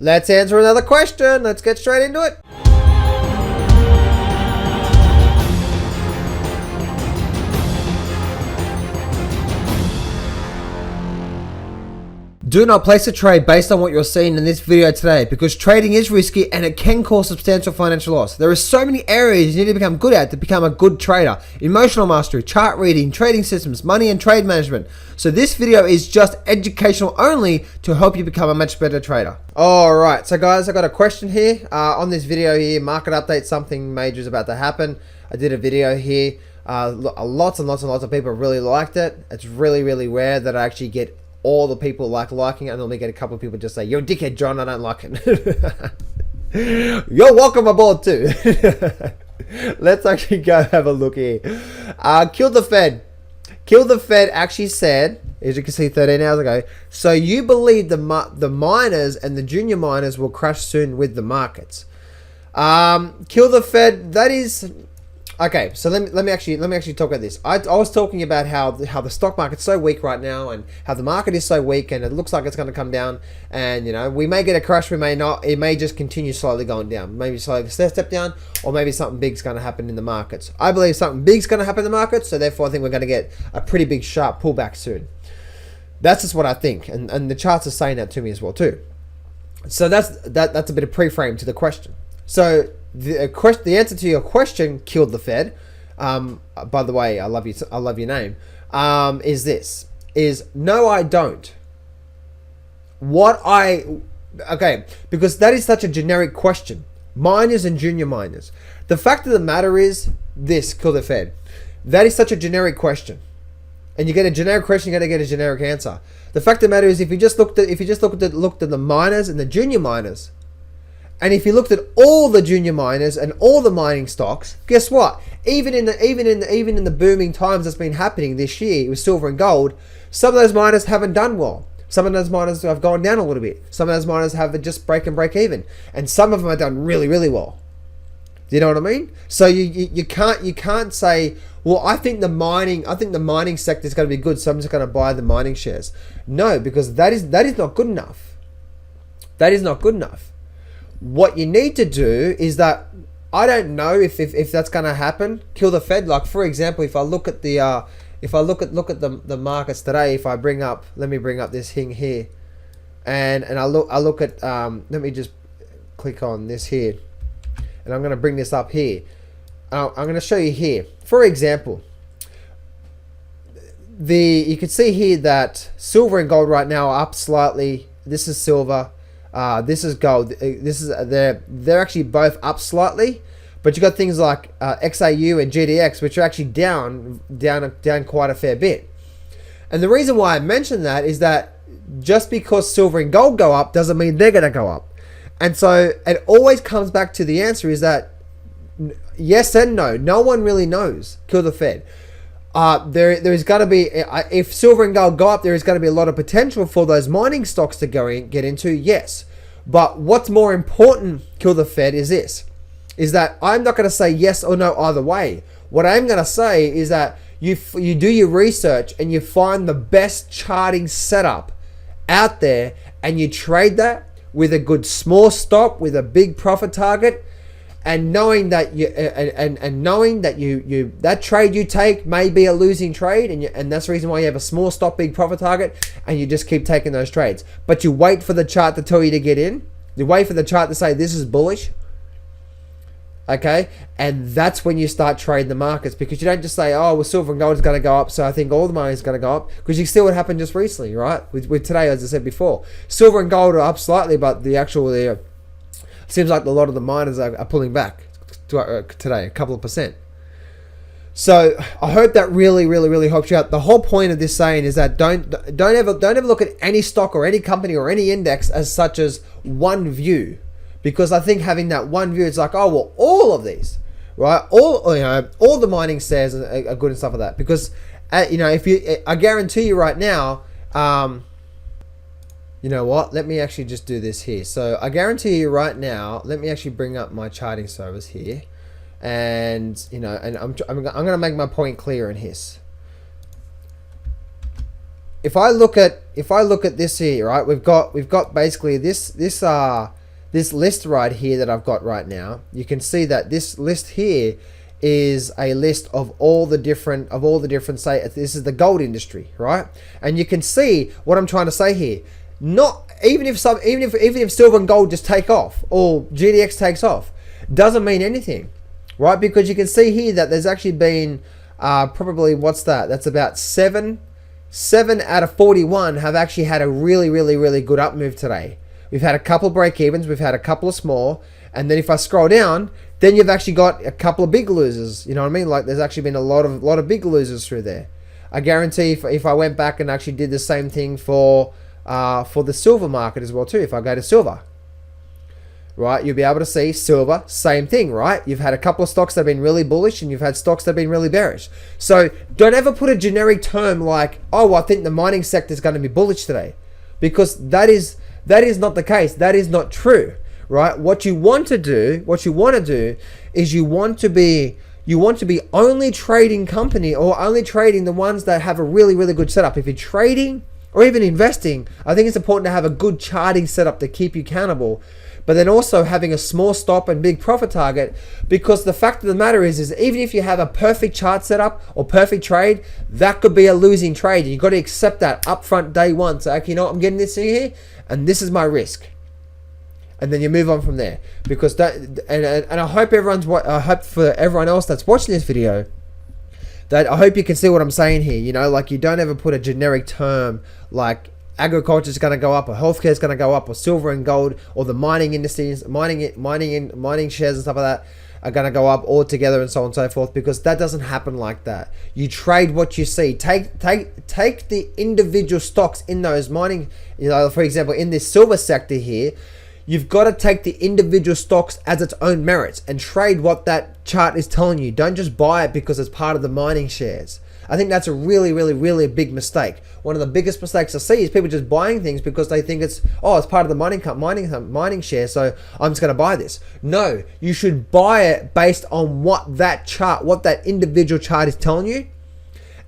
let's answer another question. Let's get straight into it. Do not place a trade based on what you're seeing in this video today, because trading is risky and it can cause substantial financial loss. There are so many areas you need to become good at to become a good trader. Emotional mastery, chart reading, trading systems, money and trade management. So this video is just educational only to help you become a much better trader. Alright, so guys, I got a question here. On this video here, market update, something major is about to happen. I did a video here. Lots and lots of people really liked it. It's really rare that I actually get all the people liking it. I normally get a couple of people just say, "You're a dickhead, John, I don't like it." You're welcome aboard too. Let's actually go have a look here. Kill the Fed. Kill the Fed actually said, as you can see 13 hours ago, so you believe the miners and the junior miners will crash soon with the markets. Kill the Fed, that is... Okay, so let me actually talk about this. I was talking about how the stock market's so weak right now, and how the market is so weak, and it looks like it's going to come down. And we may get a crash, we may not. It may just continue slowly going down. Maybe slowly step down, or maybe something big's going to happen in the markets. I believe something big's going to happen in the markets, so therefore I think we're going to get a pretty big sharp pullback soon. That's just what I think, and the charts are saying that to me as well too. So that's a bit of pre-frame to the question. So the answer to your question, killed the Fed. By the way, I love your name. Is no, I don't. Okay, because that is such a generic question. Miners and junior miners. The fact of the matter is this: kill the Fed. That is such a generic question, and you get a generic question, you got to get a generic answer. The fact of the matter is, if you just looked at the miners and the junior miners. And if you looked at all the junior miners and all the mining stocks, guess what? Even in the booming times that's been happening this year with silver and gold, some of those miners haven't done well. Some of those miners have gone down a little bit. Some of those miners have just break even, and some of them have done really well. Do you know what I mean? So you can't say, well, I think the mining sector is going to be good, so I'm just going to buy the mining shares. No, because that is not good enough. That is not good enough. What you need to do is that, I don't know if that's going to happen. Kill the Fed. Like, for example, if I look at the the markets today, if I let me bring up this thing here, and I look at let me just click on this here, and I'm going to bring this up here. I'm going to show you here. For example, you can see here that silver and gold right now are up slightly. This is silver. This is gold. They're actually both up slightly, but you got things like XAU and GDX, which are actually down quite a fair bit. And the reason why I mention that is that just because silver and gold go up doesn't mean they're going to go up. And so it always comes back to the answer is that yes and no. No one really knows. Kill the Fed. There is going to be, if silver and gold go up, there is going to be a lot of potential for those mining stocks to get into, yes. But what's more important, kill the Fed, is this, is that I'm not going to say yes or no either way. What I'm going to say is that you do your research and you find the best charting setup out there, and you trade that with a good small stop with a big profit target. And knowing that that trade you take may be a losing trade, and that's the reason why you have a small stop, big profit target, and you just keep taking those trades. But you wait for the chart to tell you to get in. You wait for the chart to say this is bullish. Okay, and that's when you start trading the markets, because you don't just say, oh, well, silver and gold is going to go up, so I think all the money is going to go up, because you see what happened just recently, right? With today, as I said before, silver and gold are up slightly, but the actual seems like a lot of the miners are pulling back today, a couple of percent. So I hope that really helps you out. The whole point of this saying is that don't ever look at any stock or any company or any index as such as one view, because I think having that one view, it's like, oh well, all of these, right? All the mining shares are good and stuff like that. Because I guarantee you right now. You know what? Let me actually just do this here. So I guarantee you right now, let me actually bring up my charting service here. And, I'm going to make my point clear in this. I'm going to make my point clear in this. So, I heard that really, really, really helps you out. The whole point of this saying is that don't ever look at any stock or any company or any index as such as one view, because I think having that one view, it's like, oh well, all of these, right? All the mining shares are good and stuff like that. Because I guarantee you right now, if I look at this here, right, we've got basically this list right here that I've got right now. You can see that this list here is a list of all the different say this is the gold industry, right? And you can see what I'm trying to say here. Not even if silver and gold just take off or GDX takes off, doesn't mean anything, right? Because you can see here that there's actually been probably, what's that? That's about 7 out of 41 have actually had a really good up move today. We've had a couple of break evens, we've had a couple of small, and then if I scroll down, then you've actually got a couple of big losers. You know what I mean? Like there's actually been a lot of big losers through there. I guarantee if I went back and actually did the same thing for the silver market as well too, if I go to silver, right, you'll be able to see silver, same thing, right? You've had a couple of stocks that have been really bullish and you've had stocks that have been really bearish. So don't ever put a generic term like, oh, I think the mining sector is going to be bullish today, because that is not the case. That is not true, right? What you want to do is you want to be only trading company, or only trading the ones that have a really good setup. If you're trading or even investing, I think it's important to have a good charting setup to keep you accountable, but then also having a small stop and big profit target, because the fact of the matter is even if you have a perfect chart setup or perfect trade, that could be a losing trade. You've got to accept that upfront day one. So, okay, you know what, I'm getting this in here and this is my risk. And then you move on from there, because that, and I hope I hope for everyone else that's watching this video, that I hope you can see what I'm saying here. You know, like you don't ever put a generic term like agriculture is going to go up, or healthcare is going to go up, or silver and gold, or the mining industries, mining shares and stuff like that are going to go up all together, and so on and so forth, because that doesn't happen like that. You trade what you see. Take the individual stocks in those mining, you know, for example, in this silver sector here, you've got to take the individual stocks as its own merits and trade what that chart is telling you. Don't just buy it because it's part of the mining shares. I think that's a really big mistake. One of the biggest mistakes I see is people just buying things because they think it's part of the mining share, so I'm just going to buy this. No, you should buy it based on what that individual chart is telling you,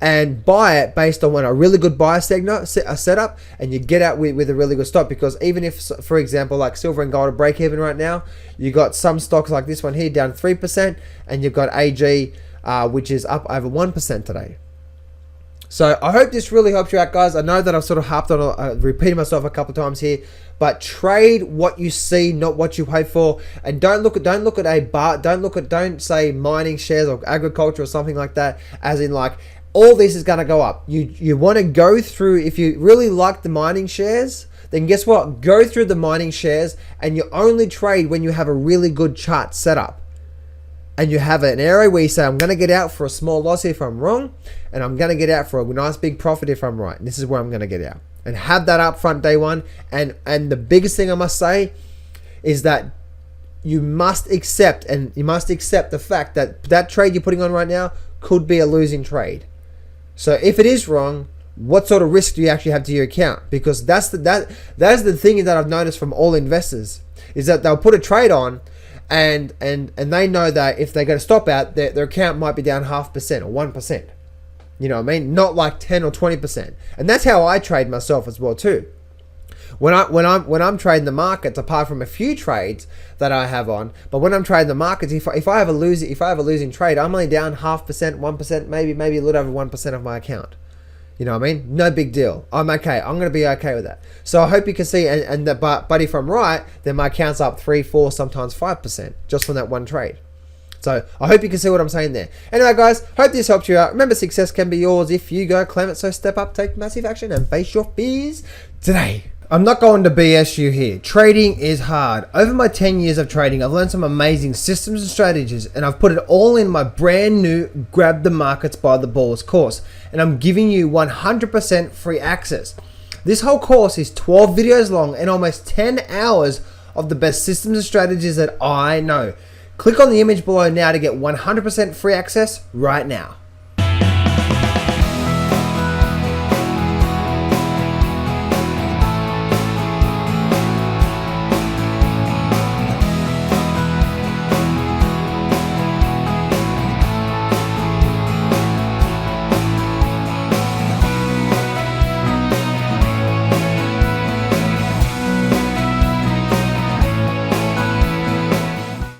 and buy it based on a really good buy setup, and you get out with a really good stop. Because even if, for example, like silver and gold are break even right now, you got some stocks like this one here down 3%, and you've got AG which is up over 1% today. So I hope this really helps you out, guys. I know that I've sort of harped on, repeated myself a couple of times here, but trade what you see, not what you hope for. And don't say mining shares or agriculture or something like that, as in like all this is going to go up. You want to go through, if you really like the mining shares, then guess what? Go through the mining shares, and you only trade when you have a really good chart set up. And you have an area where you say, I'm going to get out for a small loss if I'm wrong, and I'm going to get out for a nice big profit if I'm right. And this is where I'm going to get out. And have that up front day one. And the biggest thing I must say is that you must accept the fact that that trade you're putting on right now could be a losing trade. So if it is wrong, what sort of risk do you actually have to your account? Because that's the thing that I've noticed from all investors, is that they'll put a trade on, and they know that if they get a stop out, their account might be down 0.5% or 1%. You know what I mean? Not like 10 or 20%. And that's how I trade myself as well too. When I'm trading the markets, apart from a few trades that I have on, but when I'm trading the markets, if I have a losing trade, I'm only down 0.5%, 1%, maybe a little over 1% of my account. You know what I mean? No big deal. I'm okay. I'm going to be okay with that. So I hope you can see, but if I'm right, then my account's up 3, 4, sometimes 5% just from that one trade. So I hope you can see what I'm saying there. Anyway, guys, hope this helped you out. Remember, success can be yours if you go claim it. So step up, take massive action, and face your fears today. I'm not going to BS you here. Trading is hard. Over my 10 years of trading, I've learned some amazing systems and strategies, and I've put it all in my brand new Grab the Markets by the Balls course. And I'm giving you 100% free access. This whole course is 12 videos long and almost 10 hours of the best systems and strategies that I know. Click on the image below now to get 100% free access right now.